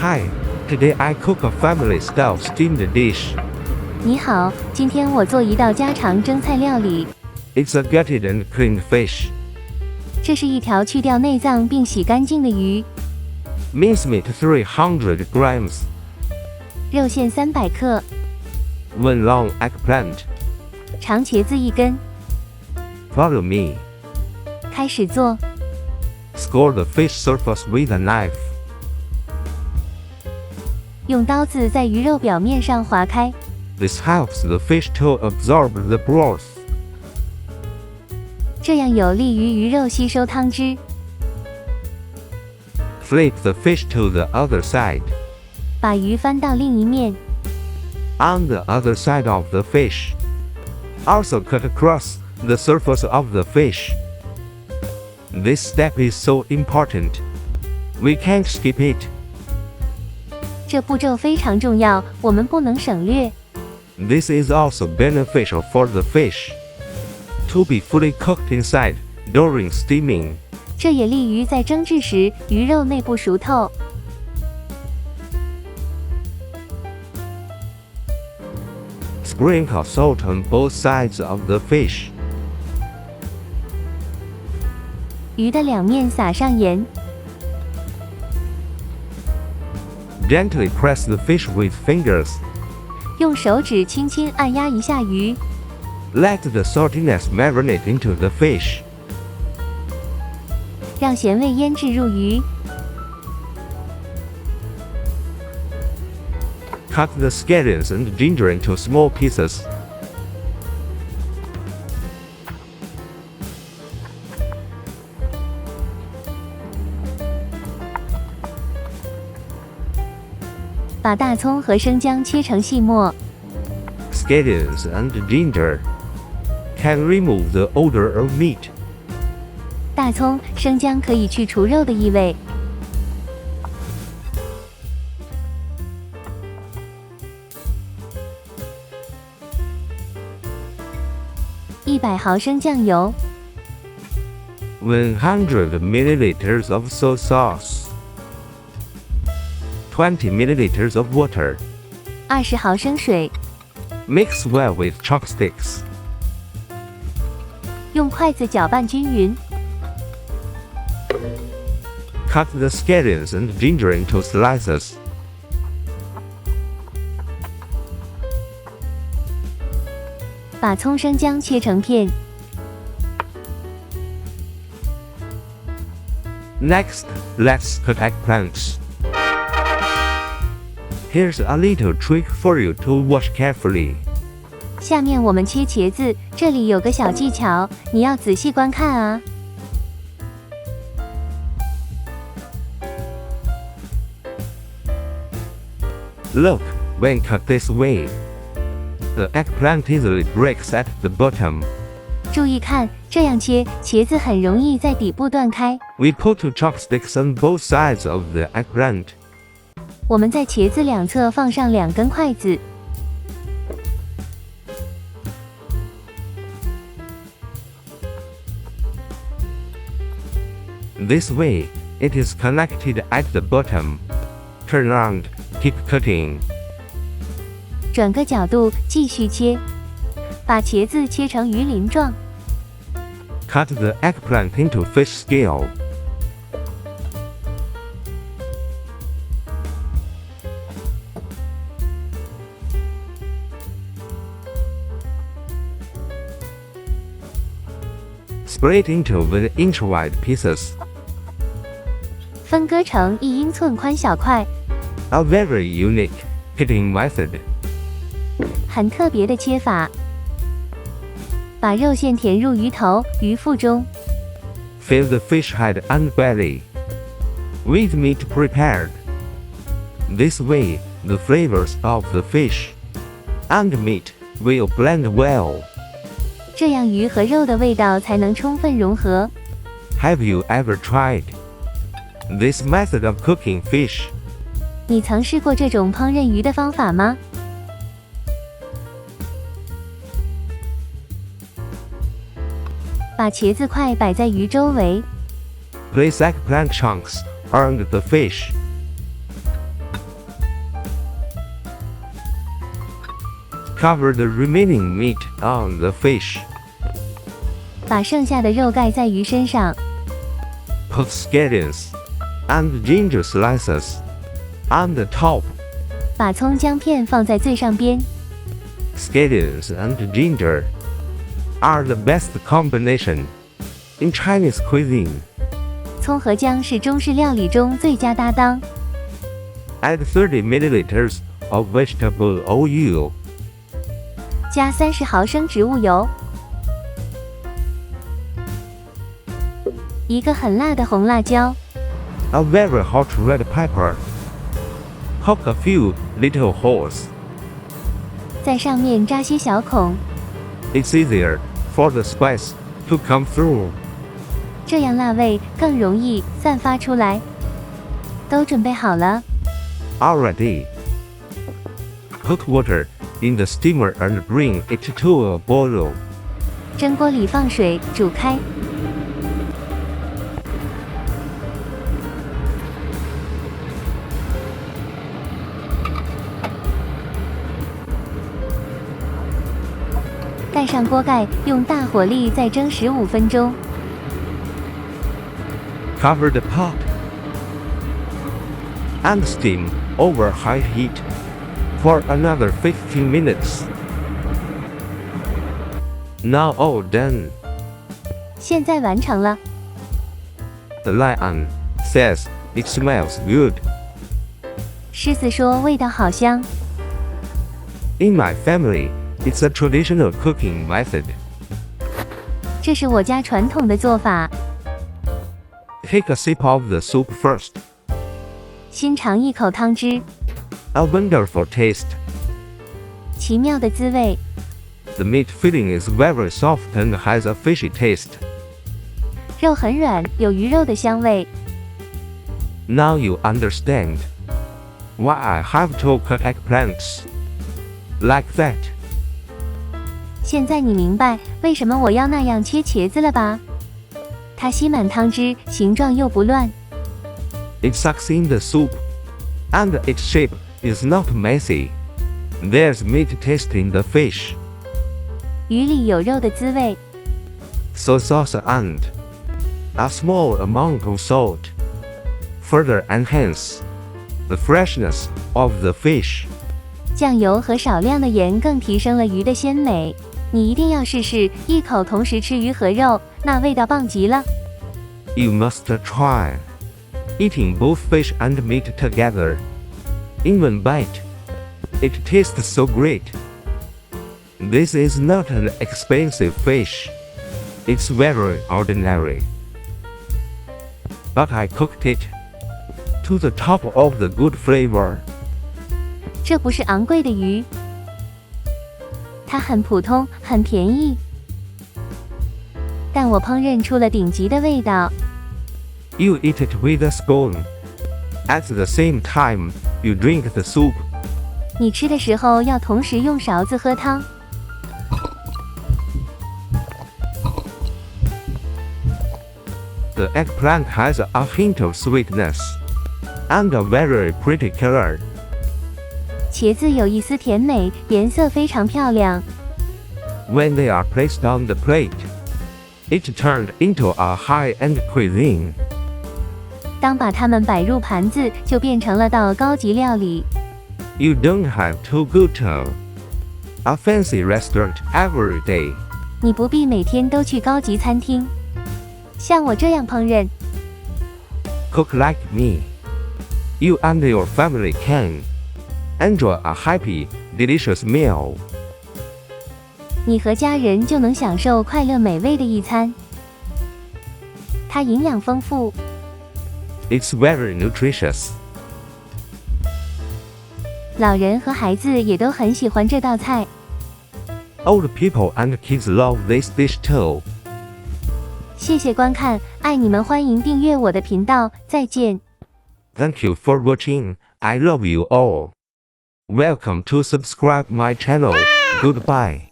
Hi, today I cook a family-style steamed dish. 你好，今天我做一道家常蒸菜料理。It's a gutted and cleaned fish. 这是一条去掉内脏并洗干净的鱼， Mincemeat 300 grams. 肉馅300克， 1 long eggplant. 长茄子1根。Follow me. 开始做， Score the fish surface with a knife. 用刀子在鱼肉表面上划开， This helps the fish to absorb the broth. 这样有利于鱼肉吸收汤汁。 Flip the fish to the other side. 把鱼翻到另一面， On the other side of the fish. Also cut across the surface of the fish. This step is so important. We can't skip it. 这步骤非常重要，我们不能省略。 This is also beneficial for the fish to be fully cooked inside during steaming. 这也利于在蒸制时鱼肉内部熟透。 Sprinkle salt on both sides of the fish. 鱼的两面撒上盐， Gently press the fish with fingers. 用手指轻轻按压一下鱼， Let the saltiness marinate into the fish. 让咸味腌制入鱼。 Cut the scallions and ginger into small pieces. 把大葱和生姜切成细末， Scallions and ginger can remove the odor of meat. 大葱、生姜可以去除肉的异味。 100毫升酱油， 100 milliliters of soy sauce. 20 milliliters of water. 20毫升水， Mix well with chopsticks. 用筷子搅拌均匀。 Cut the scallions and ginger into slices. 把葱生姜切成片， Next, let's cut eggplants. Here's a little trick for you to wash carefully. 下面我们切茄子，这里有个小技巧，你要仔细观看啊。 Look, when cut this way, the eggplant easily breaks at the bottom. 注意看，这样切，茄子很容易在底部断开。 We put 2 chopsticks on both sides of the eggplant. 我们在茄子两侧放上2根筷子， This way, it is connected at the bottom. Turn around, keep cutting. 转个角度继续切，把茄子切成鱼鳞状。 Cut the eggplant into fish scale. Split into 1-inch wide pieces. 分割成1英寸宽小块， A very unique cutting method. 很特别的切法。把肉馅填入鱼头、鱼腹中， Fill the fish head and belly with meat prepared. This way, the flavors of the fish and meat will blend well. 这样鱼和肉的味道才能充分融合。 Have you ever tried this method of cooking fish? 你曾试过这种烹饪鱼的方法吗？把茄子块摆在鱼周围， Place eggplant chunks around the fish. Cover the remaining meat on the fish. 把剩下的肉盖在鱼身上， Put scallions and ginger slices on the top. 把葱姜片放在最上边。 Scallions and ginger are the best combination in Chinese cuisine. 葱和姜是中式料理中最佳搭档。 Add 30 milliliters of vegetable oil. 加30毫升植物油。一个很辣的红辣椒， A very hot red pepper. Poke a few little holes. 在上面扎些小孔， It's easier for the spice to come through. 这样辣味更容易散发出来。都准备好了， Already. Put water in the steamer and bring it to a boil. 蒸锅里放水，煮开。盖上锅盖，用大火力再蒸15分钟。 Cover the pot and steam over high heat for another 15 minutes. Now all done. 现在完成了。 The lion says it smells good. 狮子说味道好香。 In my family, it's a traditional cooking method. 这是我家传统的做法。 Take a sip of the soup first. 先尝一口汤汁， A wonderful taste. 奇妙的滋味。 The meat filling is very soft and has a fishy taste. 肉很软，有鱼肉的香味。 Now you understand why I have to cut eggplants like that. 现在你明白为什么我要那样切茄子了吧？它吸满汤汁，形状又不乱。 It sucks in the soup, and its shape is not messy. There's meat taste in the fish. 鱼里有肉的滋味。 Soy sauce and a small amount of salt further enhance the freshness of the fish. 酱油和少量的盐更提升了鱼的鲜美。你一定要试试，一口同时吃鱼和肉，那味道棒极了。 You must try eating both fish and meat together in one bite. It tastes so great. This is not an expensive fish. It's very ordinary. But I cooked it to the top of the good flavor. 这不是昂贵的鱼，它很普通，很便宜，但我烹饪出了顶级的味道。 You eat it with a spoon. At the same time, you drink the soup. 你吃的时候要同时用勺子喝汤。 The eggplant has a hint of sweetness and a very pretty color. 茄子有一丝甜美，颜色非常漂亮。 When they are placed on the plate, it turned into a high-end cuisine. 当把它们摆入盘子，就变成了道高级料理。 You don't have to go to a fancy restaurant every day. 你不必每天都去高级餐厅，像我这样烹饪。 Cook like me. You and your family can enjoy a happy, delicious meal. 你和家人就能享受快乐美味的一餐。它营养丰富， It's very nutritious. 老人和孩子也都很喜欢这道菜。 Old people and kids love this dish too. 谢谢观看，爱你们，欢迎订阅我的频道，再见。 Thank you for watching. I love you all. Welcome to subscribe my channel. Goodbye.